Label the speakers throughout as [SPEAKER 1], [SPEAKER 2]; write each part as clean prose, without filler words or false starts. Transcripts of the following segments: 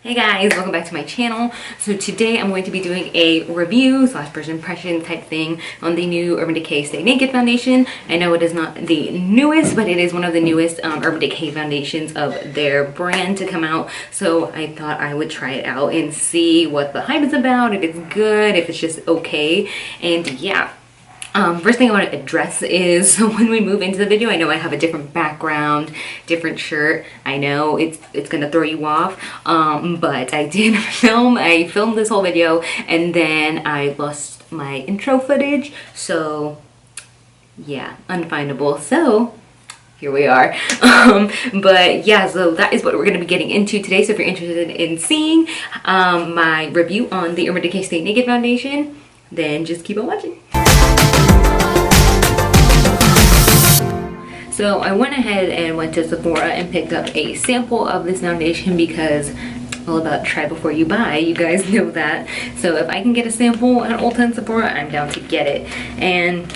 [SPEAKER 1] Hey guys, welcome back to my channel. So today I'm going to be doing a review / first impression type thing on the new Urban Decay Stay Naked Foundation. I know it is not the newest, but it is one of the newest Urban Decay foundations of their brand to come out. So I thought I would try it out and see what the hype is about, if it's good, if it's just okay. And yeah. First thing I want to address is, so when we move into the video, I know I have a different background, different shirt. I know it's gonna throw you off, but I did I filmed this whole video and then I lost my intro footage, so yeah, unfindable. So here we are. But yeah, so that is what we're going to be getting into today. So if you're interested in seeing my review on the Urban Decay Stay Naked Foundation, then just keep on watching. So I went ahead and went to Sephora and picked up a sample of this foundation because all about try before you buy, you guys know that. So if I can get a sample at Ulta Sephora, I'm down to get it. And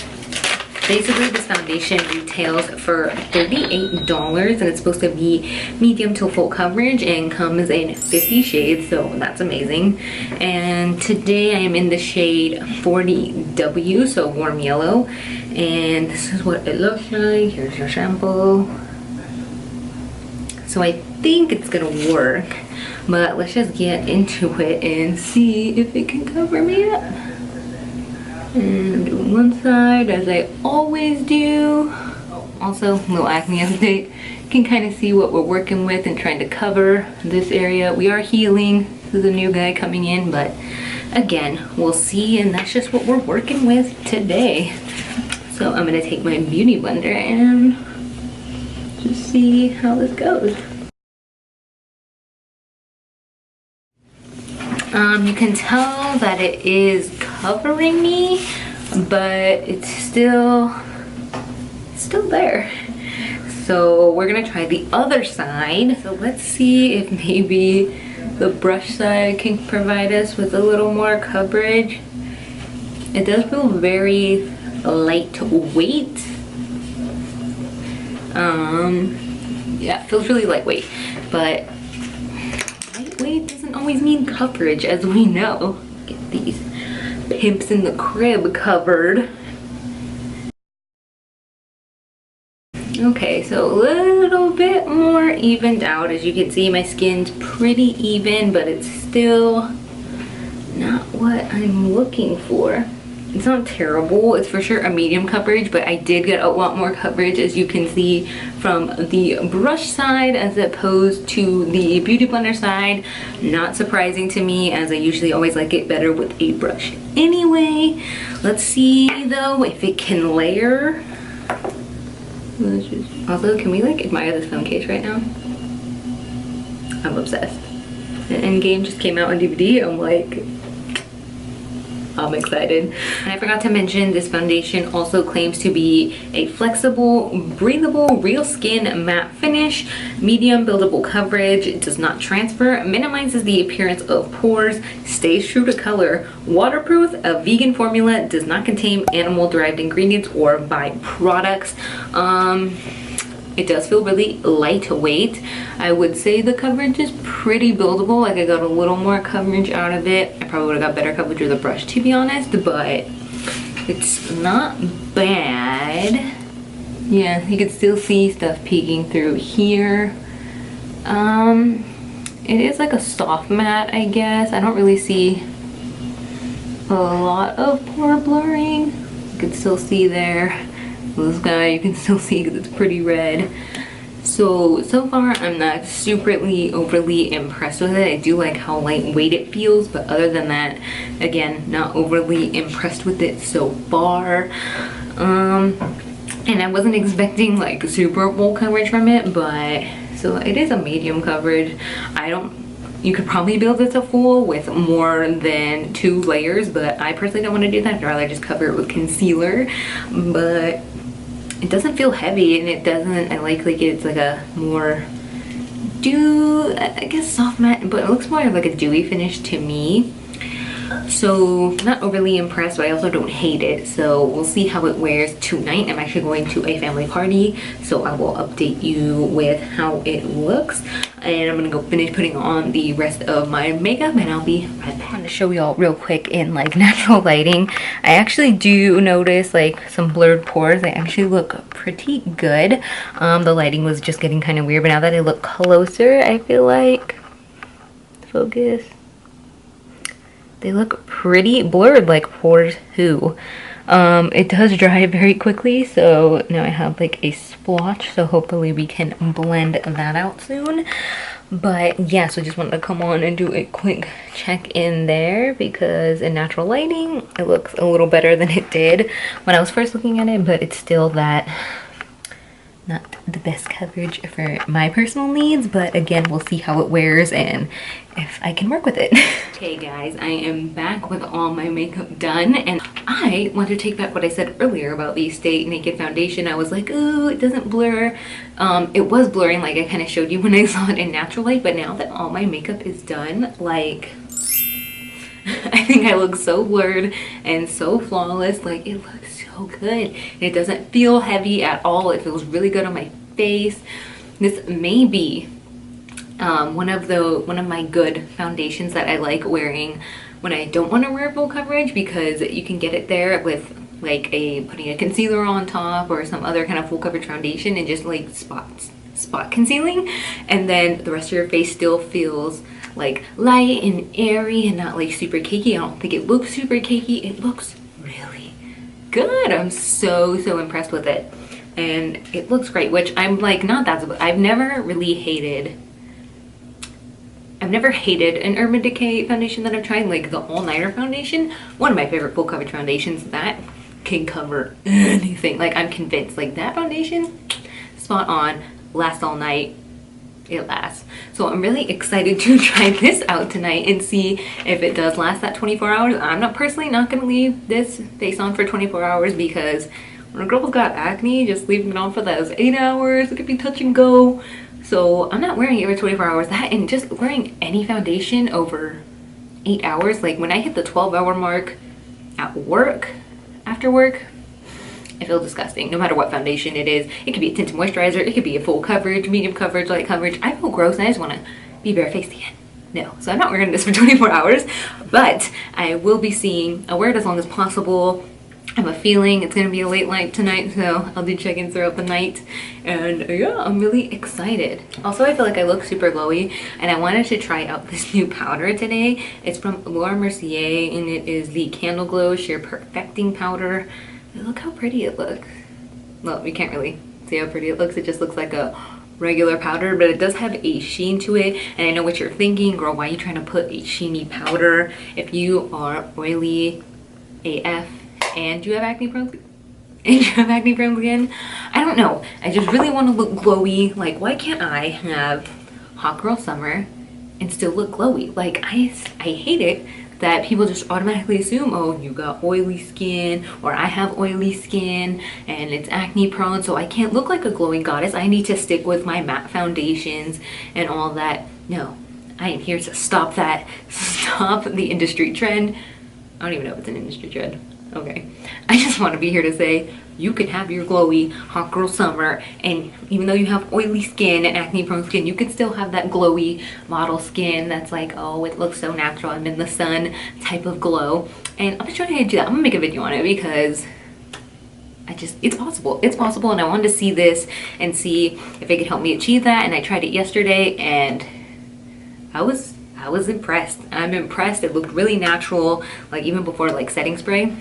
[SPEAKER 1] basically this foundation retails for $38 and it's supposed to be medium to full coverage and comes in 50 shades, so that's amazing. And today I am in the shade 40W, so warm yellow, and this is what it looks like. Here's your sample. So I think it's gonna work, but let's just get into it and see if it can cover me up. And I'm doing one side as I always do. Also, little acne update. You can kind of see what we're working with and trying to cover this area. We are healing. This is a new guy coming in, but again, we'll see, and that's just what we're working with today. So I'm gonna take my beauty blender and just see how this goes. You can tell that it is covering me, but it's still there. So we're gonna try the other side. So let's see if maybe the brush side can provide us with a little more coverage. It does feel very lightweight. Yeah, it feels really lightweight, but lightweight doesn't always mean coverage, as we know. Get these pimps in the crib covered. Okay, so a little bit more evened out. As you can see, my skin's pretty even, but it's still not what I'm looking for. It's not terrible. It's for sure a medium coverage, but I did get a lot more coverage, as you can see, from the brush side as opposed to the beauty blender side. Not surprising to me, as I usually always like it better with a brush anyway. Let's see though if it can layer. Also, can we like admire this phone case right now? I'm obsessed. And Endgame just came out on DVD. I'm excited. And I forgot to mention, this foundation also claims to be a flexible, breathable, real skin matte finish, medium buildable coverage, it does not transfer, minimizes the appearance of pores, stays true to color, waterproof, a vegan formula, does not contain animal derived ingredients or byproducts. It does feel really lightweight. I would say the coverage is pretty buildable. Like, I got a little more coverage out of it. I probably would have got better coverage with a brush, to be honest, but it's not bad. Yeah, you can still see stuff peeking through here. It is like a soft matte, I guess. I don't really see a lot of pore blurring. You can still see there. This guy you can still see because it's pretty red. So far I'm not superly overly impressed with it. I do like how lightweight it feels, but other than that, again, not overly impressed with it so far. And I wasn't expecting like super full coverage from it, but so it is a medium coverage. You could probably build it to full with more than 2 layers, but I personally don't want to do that. I'd rather just cover it with concealer. But it doesn't feel heavy, and it doesn't, I like it's like a more I guess soft matte, but it looks more like a dewy finish to me. So not overly impressed, but I also don't hate it. So we'll see how it wears tonight. I'm actually going to a family party, so I will update you with how it looks. And I'm gonna go finish putting on the rest of my makeup and I'll be right back. I'm gonna show y'all real quick in like natural lighting. I actually do notice like some blurred pores. They actually look pretty good. The lighting was just getting kind of weird, but now that I look closer, I feel like, focus, they look pretty blurred, like pores too. It does dry very quickly, so now I have like a splotch, so hopefully we can blend that out soon. But yeah, so just wanted to come on and do a quick check in there because in natural lighting it looks a little better than it did when I was first looking at it, but it's still that not the best coverage for my personal needs. But again, we'll see how it wears and if I can work with it. Okay guys, I am back with all my makeup done, and I want to take back what I said earlier about the Stay Naked Foundation. I was like, oh, it doesn't blur. It was blurring, like I kind of showed you when I saw it in natural light, but now that all my makeup is done, like, I think I look so blurred and so flawless. Like, it looks so good. It doesn't feel heavy at all. It feels really good on my face. This may be one of my good foundations that I like wearing when I don't want to wear full coverage, because you can get it there with like putting a concealer on top or some other kind of full coverage foundation and just like spot concealing, and then the rest of your face still feels like light and airy and not like super cakey. I don't think it looks super cakey. It looks really good. I'm so impressed with it, and it looks great, which I'm like not that, I've never hated an Urban Decay foundation that I've tried, like the All Nighter foundation. One of my favorite full coverage foundations that can cover anything. Like, I'm convinced, like, that foundation, spot on, lasts all night. It lasts. So I'm really excited to try this out tonight and see if it does last that 24 hours. I'm not gonna leave this face on for 24 hours because when a girl's got acne, just leaving it on for those 8 hours, it could be touch and go. So I'm not wearing it for 24 hours. That, and just wearing any foundation over 8 hours, like when I hit the 12-hour mark at work, after work, I feel disgusting. No matter what foundation it is, it could be a tinted moisturizer, it could be a full coverage, medium coverage, light coverage. I feel gross and I just want to be barefaced again. No, so I'm not wearing this for 24 hours, but I will be seeing, I'll wear it as long as possible. I have a feeling it's gonna be a late night tonight, so I'll do check-ins throughout the night. And yeah, I'm really excited. Also, I feel like I look super glowy, and I wanted to try out this new powder today. It's from Laura Mercier, and it is the Candle Glow Sheer Perfecting Powder. Look how pretty it looks. Well, you can't really see how pretty it looks. It just looks like a regular powder, but it does have a sheen to it. And I know what you're thinking, girl, why are you trying to put a sheeny powder if you are oily AF and you have acne prone skin? I don't know. I just really want to look glowy. Like, why can't I have hot girl summer and still look glowy? Like, I hate it that people just automatically assume, oh, you got oily skin, or I have oily skin and it's acne prone, so I can't look like a glowing goddess. I need to stick with my matte foundations and all that. No, I am here to stop that. Stop the industry trend. I don't even know if it's an industry trend. Okay, I just want to be here to say you can have your glowy hot girl summer, and even though you have oily skin and acne prone skin, you can still have that glowy model skin that's like, oh, it looks so natural, I'm in the sun type of glow. And I'm just trying to do that. I'm gonna make a video on it because it's possible. It's possible, and I wanted to see this and see if it could help me achieve that. And I tried it yesterday and I was impressed. I'm impressed. It looked really natural, like even before like setting spray.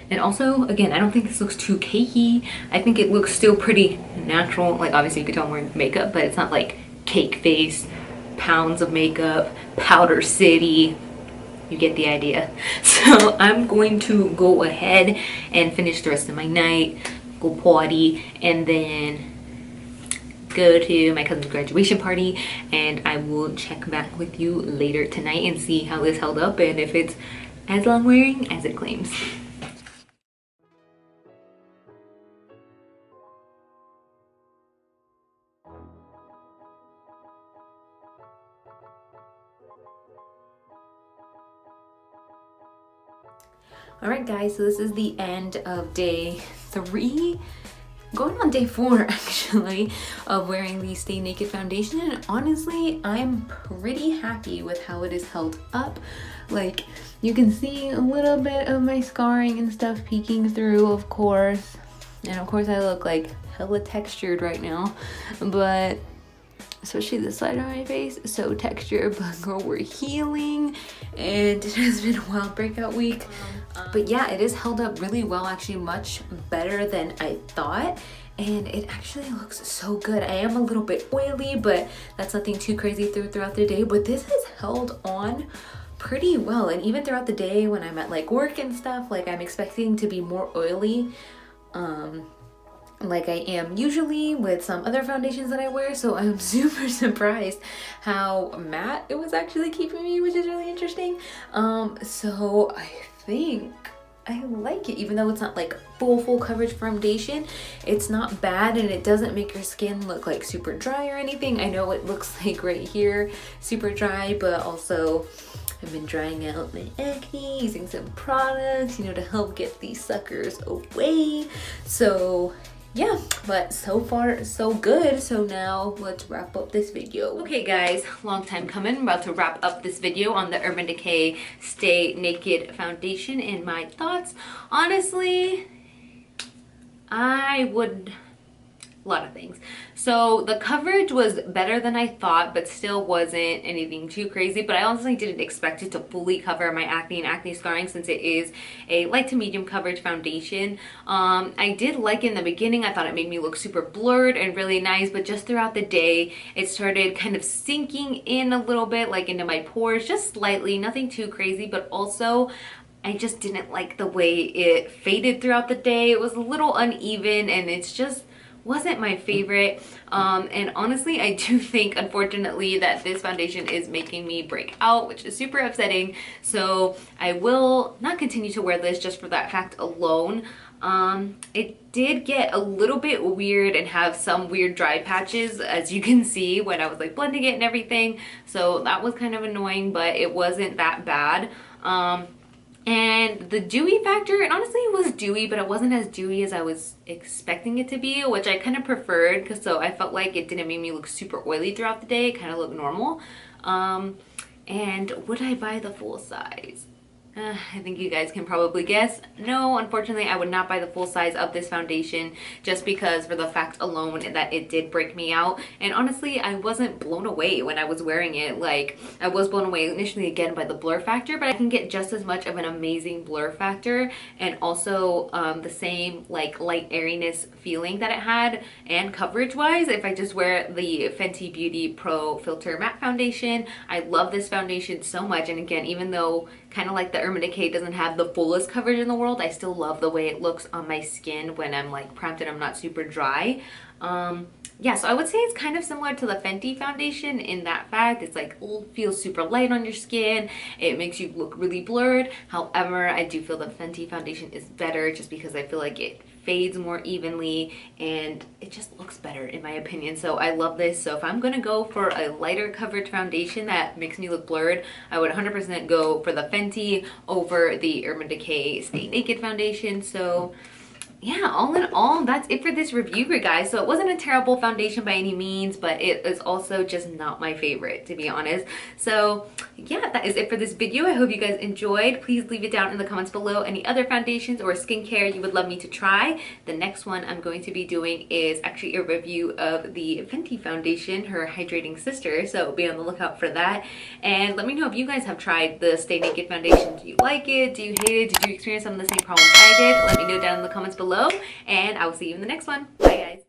[SPEAKER 1] And also, again, I don't think this looks too cakey. I think it looks still pretty natural. Like, obviously you could tell I'm wearing makeup, but it's not like cake face, pounds of makeup, powder city. You get the idea. So I'm going to go ahead and finish the rest of my night, go party, and then go to my cousin's graduation party, and I will check back with you later tonight and see how this held up and if it's as long wearing as it claims. Alright guys, so this is the end of day 3, going on day 4 actually, of wearing the Stay Naked foundation, and honestly I'm pretty happy with how it is held up. Like, you can see a little bit of my scarring and stuff peeking through, of course, and of course I look like hella textured right now, but especially this side of my face, so textured, but girl, we're healing, and it has been a wild breakout week. But yeah, it is held up really well, actually much better than I thought, and it actually looks so good. I am a little bit oily, but that's nothing too crazy throughout the day, but this has held on pretty well, and even throughout the day when I'm at like work and stuff, like I'm expecting to be more oily, like I am usually with some other foundations that I wear, so I'm super surprised how matte it was actually keeping me, which is really interesting. So I think I like it, even though it's not like full coverage foundation. It's not bad, and it doesn't make your skin look like super dry or anything. I know it looks like right here super dry, but also I've been drying out my acne using some products, you know, to help get these suckers away. So yeah, but so far so good. So now let's wrap up this video. Okay guys, long time coming. I'm about to wrap up this video on the Urban Decay Stay Naked foundation and my thoughts. Honestly, a lot of things. So the coverage was better than I thought, but still wasn't anything too crazy. But I honestly didn't expect it to fully cover my acne and acne scarring, since it is a light to medium coverage foundation. I did like it in the beginning. I thought it made me look super blurred and really nice, but just throughout the day it started kind of sinking in a little bit, like into my pores, just slightly, nothing too crazy. But also I just didn't like the way it faded throughout the day. It was a little uneven, and it's just wasn't my favorite. And honestly, I do think, unfortunately, that this foundation is making me break out, which is super upsetting. So I will not continue to wear this just for that fact alone. It did get a little bit weird and have some weird dry patches, as you can see when I was like blending it and everything. So that was kind of annoying, but it wasn't that bad. And the dewy factor, and honestly it was dewy, but it wasn't as dewy as I was expecting it to be, which I kind of preferred, because so I felt like it didn't make me look super oily throughout the day. It kind of looked normal. And would I buy the full size? I think you guys can probably guess. No, unfortunately, I would not buy the full size of this foundation, just because for the fact alone that it did break me out. And honestly, I wasn't blown away when I was wearing it. Like, I was blown away initially again by the blur factor, but I can get just as much of an amazing blur factor, and also the same like light airiness feeling that it had, and coverage wise, if I just wear the Fenty Beauty Pro Filter Matte Foundation. I love this foundation so much, and again, even though kind of like the Urban Decay doesn't have the fullest coverage in the world, I still love the way it looks on my skin when I'm like primed and I'm not super dry. Yeah, so I would say it's kind of similar to the Fenty foundation in that fact. It's like feels super light on your skin. It makes you look really blurred. However, I do feel the Fenty foundation is better, just because I feel like it fades more evenly and it just looks better in my opinion. So I love this. So if I'm gonna go for a lighter coverage foundation that makes me look blurred, I would 100% go for the Fenty over the Urban Decay Stay Naked foundation. So yeah, all in all, that's it for this review, guys. So it wasn't a terrible foundation by any means, but it is also just not my favorite, to be honest. So yeah, that is it for this video. I hope you guys enjoyed. Please leave it down in the comments below any other foundations or skincare you would love me to try. The next one I'm going to be doing is actually a review of the Fenty foundation, her hydrating sister, so be on the lookout for that. And let me know if you guys have tried the Stay Naked foundation. Do you like it? Do you hate it? Did you experience some of the same problems I did? Let me know down in the comments below, and I will see you in the next one. Bye guys.